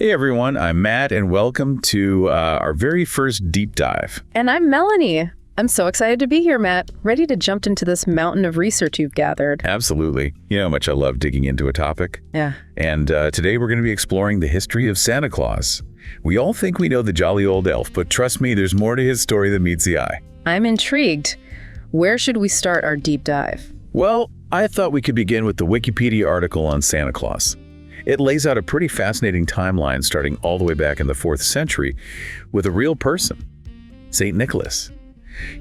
Hey everyone, I'm Matt and welcome to our very first deep dive. And I'm Melanie. I'm so excited to be here, Matt. Ready to jump into this mountain of research you've gathered. Absolutely. You know how much I love digging into a topic. Yeah. And today we're going to be exploring the history of Santa Claus. We all think we know the jolly old elf, but trust me, there's more to his story than meets the eye. I'm intrigued. Where should we start our deep dive? Well, I thought we could begin with the Wikipedia article on Santa Claus. It lays out a pretty fascinating timeline starting all the way back in the 4th century with a real person, St. Nicholas.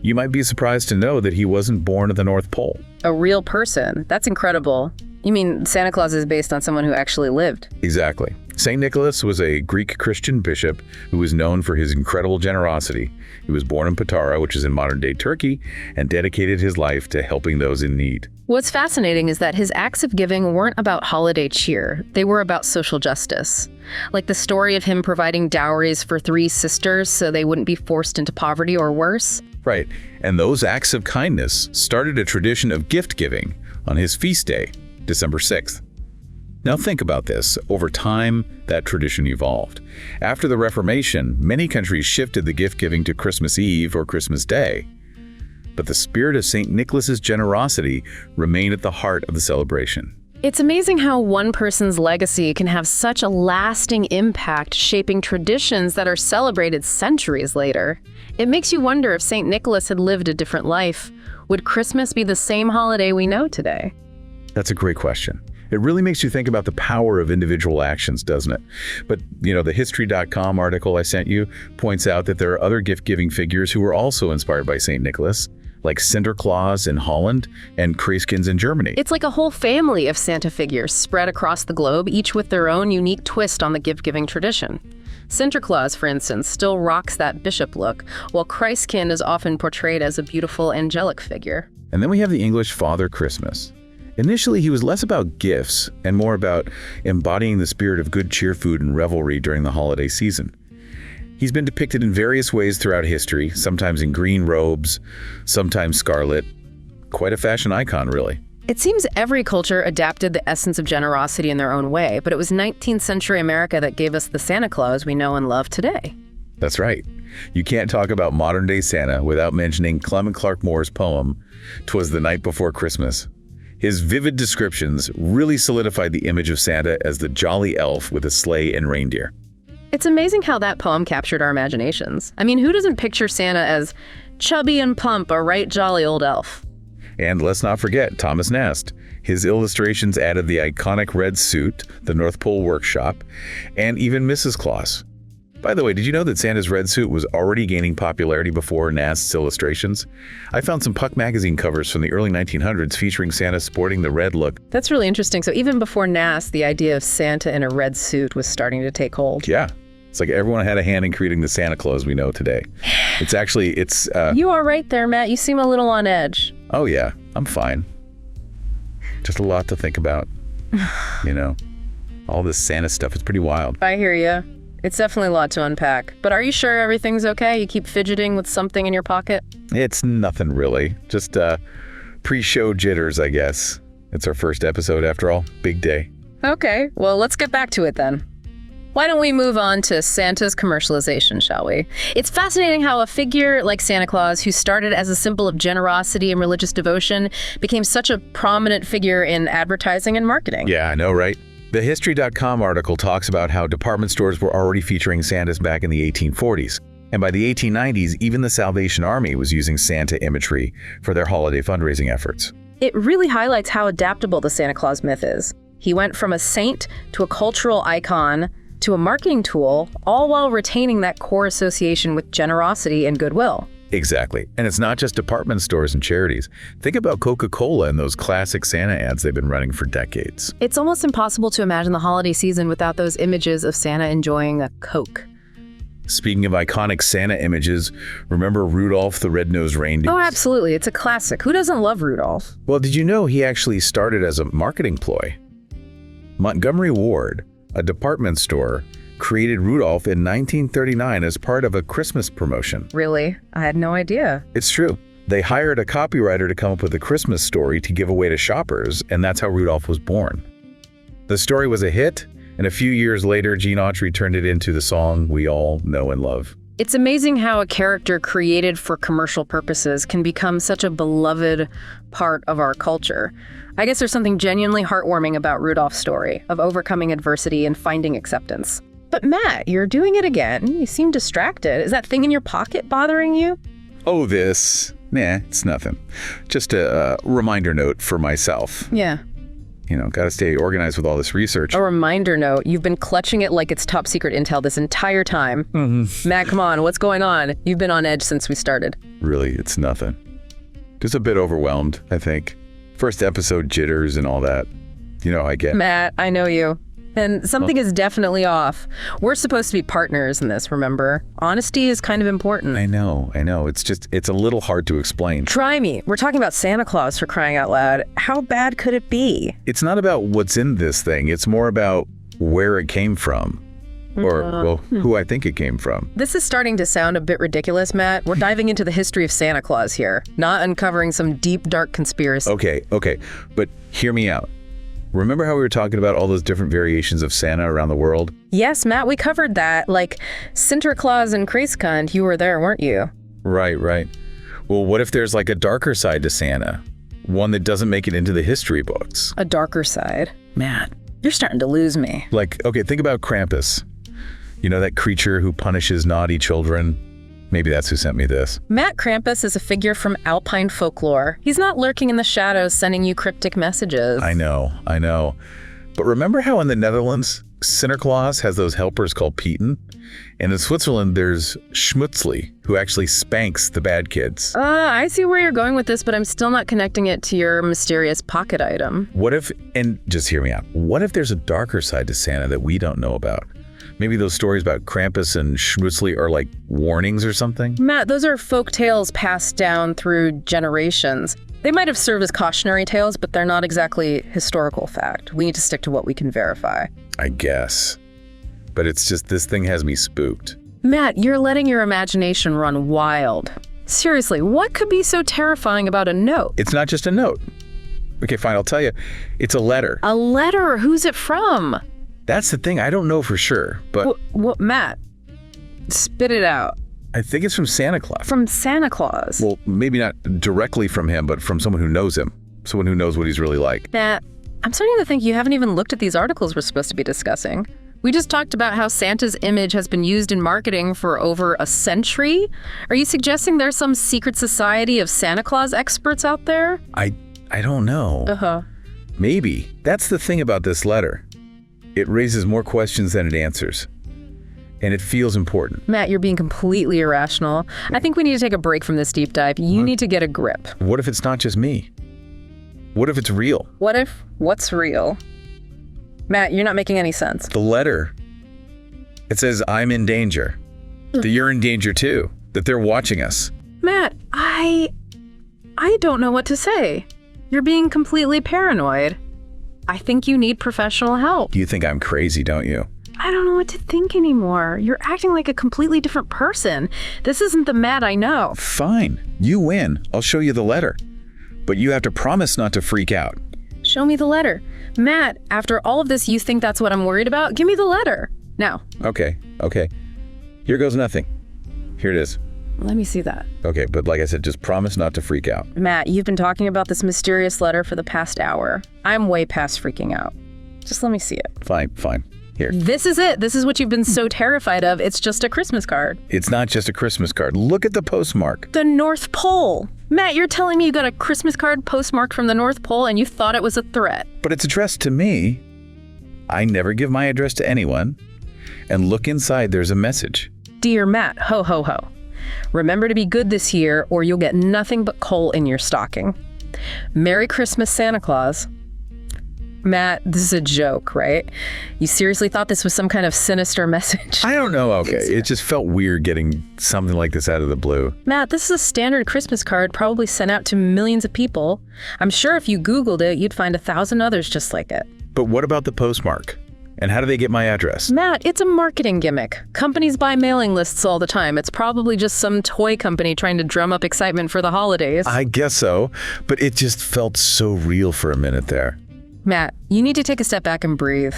You might be surprised to know that he wasn't born at the North Pole. A real person? That's incredible. You mean Santa Claus is based on someone who actually lived? Exactly. St. Nicholas was a Greek Christian bishop who was known for his incredible generosity. He was born in Patara, which is in modern-day Turkey, and dedicated his life to helping those in need. What's fascinating is that his acts of giving weren't about holiday cheer. They were about social justice. Like the story of him providing dowries for 3 sisters so they wouldn't be forced into poverty or worse. Right. And those acts of kindness started a tradition of gift giving on his feast day, December 6th. Now think about this. Over time, that tradition evolved. After the Reformation, many countries shifted the gift-giving to Christmas Eve or Christmas Day. But the spirit of St. Nicholas's generosity remained at the heart of the celebration. It's amazing how one person's legacy can have such a lasting impact, shaping traditions that are celebrated centuries later. It makes you wonder if St. Nicholas had lived a different life. Would Christmas be the same holiday we know today? That's a great question. It really makes you think about the power of individual actions, doesn't it? But, you know, the History.com article I sent you points out that there are other gift-giving figures who were also inspired by St. Nicholas, like Santa Claus in Holland and Christkind in Germany. It's like a whole family of Santa figures spread across the globe, each with their own unique twist on the gift-giving tradition. Santa Claus, for instance, still rocks that bishop look, while Christkind is often portrayed as a beautiful angelic figure. And then we have the English Father Christmas. Initially, he was less about gifts and more about embodying the spirit of good cheer, food, and revelry during the holiday season. He's been depicted in various ways throughout history, sometimes in green robes, sometimes scarlet. Quite a fashion icon, really. It seems every culture adapted the essence of generosity in their own way, but it was 19th century America that gave us the Santa Claus we know and love today. That's right. You can't talk about modern-day Santa without mentioning Clement Clarke Moore's poem, "'Twas the Night Before Christmas." His vivid descriptions really solidified the image of Santa as the jolly elf with a sleigh and reindeer. It's amazing how that poem captured our imaginations. I mean, who doesn't picture Santa as chubby and plump, a right jolly old elf? And let's not forget Thomas Nast. His illustrations added the iconic red suit, the North Pole workshop, and even Mrs. Claus. By the way, did you know that Santa's red suit was already gaining popularity before Nast's illustrations? I found some Puck magazine covers from the early 1900s featuring Santa sporting the red look. That's really interesting. So even before Nast, the idea of Santa in a red suit was starting to take hold. Yeah. It's like everyone had a hand in creating the Santa Claus we know today. It's You are right there, Matt. You seem a little on edge. Oh yeah, I'm fine. Just a lot to think about. You know, all this Santa stuff is pretty wild. I hear you. It's definitely a lot to unpack. But are you sure everything's okay? You keep fidgeting with something in your pocket? It's nothing really. Just pre-show jitters, I guess. It's our first episode after all. Big day. Okay, well, let's get back to it then. Why don't we move on to Santa's commercialization, shall we? It's fascinating how a figure like Santa Claus, who started as a symbol of generosity and religious devotion, became such a prominent figure in advertising and marketing. Yeah, I know, right? The History.com article talks about how department stores were already featuring Santas back in the 1840s. And by the 1890s, even the Salvation Army was using Santa imagery for their holiday fundraising efforts. It really highlights how adaptable the Santa Claus myth is. He went from a saint to a cultural icon to a marketing tool, all while retaining that core association with generosity and goodwill. Exactly. And it's not just department stores and charities. Think about Coca-Cola and those classic Santa ads they've been running for decades. It's almost impossible to imagine the holiday season without those images of Santa enjoying a Coke. Speaking of iconic Santa images, remember Rudolph the Red-Nosed Reindeer? Oh, absolutely. It's a classic. Who doesn't love Rudolph? Well, did you know he actually started as a marketing ploy? Montgomery Ward, a department store, created Rudolph in 1939 as part of a Christmas promotion. Really? I had no idea. It's true. They hired a copywriter to come up with a Christmas story to give away to shoppers, and that's how Rudolph was born. The story was a hit, And a few years later, Gene Autry turned it into the song we all know and love. It's amazing how a character created for commercial purposes can become such a beloved part of our culture. I guess there's something genuinely heartwarming about Rudolph's story of overcoming adversity and finding acceptance. But Matt, you're doing it again. You seem distracted. Is that thing in your pocket bothering you? Oh, this. Nah, it's nothing. Just a reminder note for myself. Yeah. Gotta stay organized with all this research. A reminder note. You've been clutching it like it's top secret intel this entire time. Matt, come on. What's going on? You've been on edge since we started. Really, it's nothing. Just a bit overwhelmed, I think. First episode jitters and all that. I get. Matt, I know you. And something is definitely off. We're supposed to be partners in this, remember? Honesty is kind of important. I know. It's a little hard to explain. Try me. We're talking about Santa Claus, for crying out loud. How bad could it be? It's not about what's in this thing. It's more about where it came from. Or, who I think it came from. This is starting to sound a bit ridiculous, Matt. We're diving into the history of Santa Claus here, not uncovering some deep, dark conspiracy. Okay. But hear me out. Remember how we were talking about all those different variations of Santa around the world? Yes, Matt, we covered that. Like Sinterklaas and Kreiskund, you were there, weren't you? Right. Well, what if there's like a darker side to Santa? One that doesn't make it into the history books. A darker side? Matt, you're starting to lose me. Think about Krampus. That creature who punishes naughty children. Maybe that's who sent me this. Matt, Krampus is a figure from Alpine folklore. He's not lurking in the shadows sending you cryptic messages. I know. But remember how in the Netherlands, Sinterklaas has those helpers called Pieten? And in Switzerland, there's Schmutzli, who actually spanks the bad kids. I see where you're going with this, but I'm still not connecting it to your mysterious pocket item. What if, and just hear me out, what if there's a darker side to Santa that we don't know about? Maybe those stories about Krampus and Schmutzli are like warnings or something? Matt, those are folk tales passed down through generations. They might have served as cautionary tales, but they're not exactly historical fact. We need to stick to what we can verify. I guess. But it's just, this thing has me spooked. Matt, you're letting your imagination run wild. Seriously, what could be so terrifying about a note? It's not just a note. Okay, fine, I'll tell you. It's a letter. A letter? Who's it from? That's the thing, I don't know for sure, but... Matt, spit it out. I think it's from Santa Claus. From Santa Claus? Well, maybe not directly from him, but from someone who knows him. Someone who knows what he's really like. Matt, I'm starting to think you haven't even looked at these articles we're supposed to be discussing. We just talked about how Santa's image has been used in marketing for over a century. Are you suggesting there's some secret society of Santa Claus experts out there? I don't know. Maybe. That's the thing about this letter. It raises more questions than it answers. And it feels important. Matt, you're being completely irrational. I think we need to take a break from this deep dive. You need to get a grip. What if it's not just me? What if it's real? What's real? Matt, you're not making any sense. The letter, it says, I'm in danger. That you're in danger too. That they're watching us. Matt, I don't know what to say. You're being completely paranoid. I think you need professional help. You think I'm crazy, don't you? I don't know what to think anymore. You're acting like a completely different person. This isn't the Matt I know. Fine. You win. I'll show you the letter. But you have to promise not to freak out. Show me the letter. Matt, after all of this, you think that's what I'm worried about? Give me the letter. Now. Okay. Here goes nothing. Here it is. Let me see that. Okay, but like I said, just promise not to freak out. Matt, you've been talking about this mysterious letter for the past hour. I'm way past freaking out. Just let me see it. Fine. Here. This is it. This is what you've been so terrified of. It's just a Christmas card. It's not just a Christmas card. Look at the postmark. The North Pole. Matt, you're telling me you got a Christmas card postmarked from the North Pole and you thought it was a threat. But it's addressed to me. I never give my address to anyone. And look inside, there's a message. Dear Matt, ho ho ho. Remember to be good this year or you'll get nothing but coal in your stocking. Merry Christmas, Santa Claus. Matt, this is a joke, right? You seriously thought this was some kind of sinister message? I don't know, okay. It just felt weird getting something like this out of the blue. Matt, this is a standard Christmas card probably sent out to millions of people. I'm sure if you Googled it, you'd find 1,000 others just like it. But what about the postmark? And how do they get my address? Matt, it's a marketing gimmick. Companies buy mailing lists all the time. It's probably just some toy company trying to drum up excitement for the holidays. I guess so, but it just felt so real for a minute there. Matt, you need to take a step back and breathe.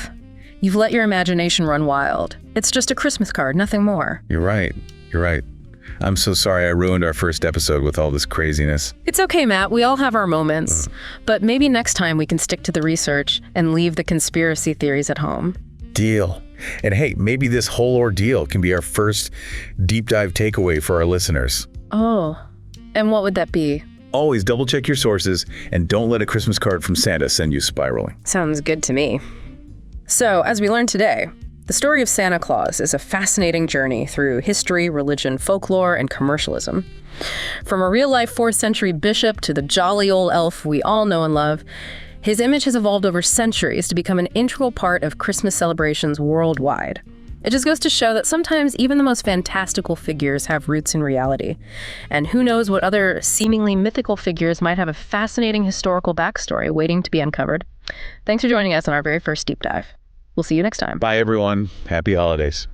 You've let your imagination run wild. It's just a Christmas card, nothing more. You're right. I'm so sorry I ruined our first episode with all this craziness. It's okay, Matt. We all have our moments. But maybe next time we can stick to the research and leave the conspiracy theories at home. Deal. And hey, maybe this whole ordeal can be our first deep dive takeaway for our listeners. Oh, and what would that be? Always double check your sources and don't let a Christmas card from Santa send you spiraling. Sounds good to me. So, as we learned today, the story of Santa Claus is a fascinating journey through history, religion, folklore, and commercialism. From a real-life 4th century bishop to the jolly old elf we all know and love, his image has evolved over centuries to become an integral part of Christmas celebrations worldwide. It just goes to show that sometimes even the most fantastical figures have roots in reality. And who knows what other seemingly mythical figures might have a fascinating historical backstory waiting to be uncovered. Thanks for joining us on our very first deep dive. We'll see you next time. Bye, everyone. Happy holidays.